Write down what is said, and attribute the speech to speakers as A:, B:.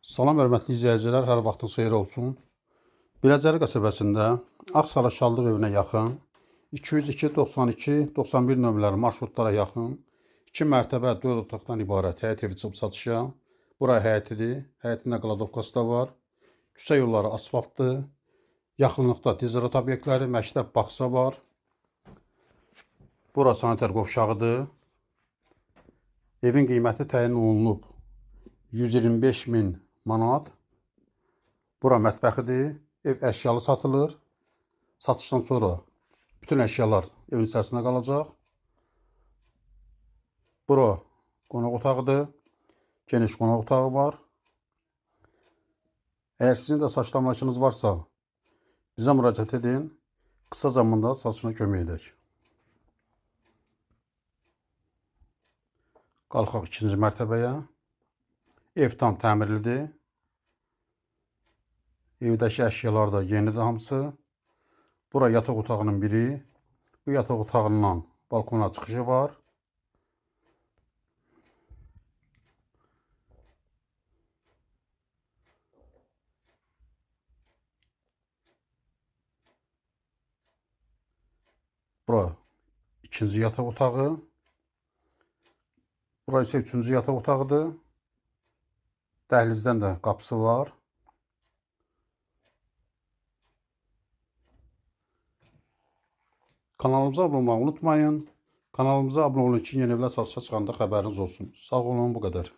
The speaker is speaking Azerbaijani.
A: Salam hörmətli izləyicilər, hər vaxtınız xeyir olsun. Biləcəri qəsəbəsində Ağsaray Şallıq evinə yaxın 202, 92, 91 nömrəli marşrutlara yaxın 2 mərtəbə 4 otaqdan ibarət həyət evi çıxıb satışa. Bura həyətidir. Həyətində qladovkası da var. Küçə yolları asfaltdır. Yaxınlıqda ticaret obyektləri, məktəb, bağça var. Bura sanitar qovşağıdır. Evin qiyməti təyin olunub 125.000 manat. Bura mətbəxidir. Ev əşyalı satılır. Satışdan sonra bütün əşyalar evin içərisində qalacaq. Bura qonaq otağıdır. Geniş qonaq otağı var. Əgər sizin də saçlama işiniz varsa bizə müraciət edin. Qısa zamanda satışına kömək edək. Qalxaq ikinci mərtəbəyə. Ev tam təmirlidir. Evdəki əşyalar da yenidir hamısı. Bura yataq otağının biri. Bu yataq otağından balkona çıxışı var. Bura ikinci yataq otağı. Bura isə üçüncü yataq otağıdır. Dəhlizdən də qapısı var. Kanalımıza abunə olmağı unutmayın. Kanalımıza abunə olun ki, yeni evlər satışa çıxanda xəbəriniz olsun. Sağ olun, bu qədər.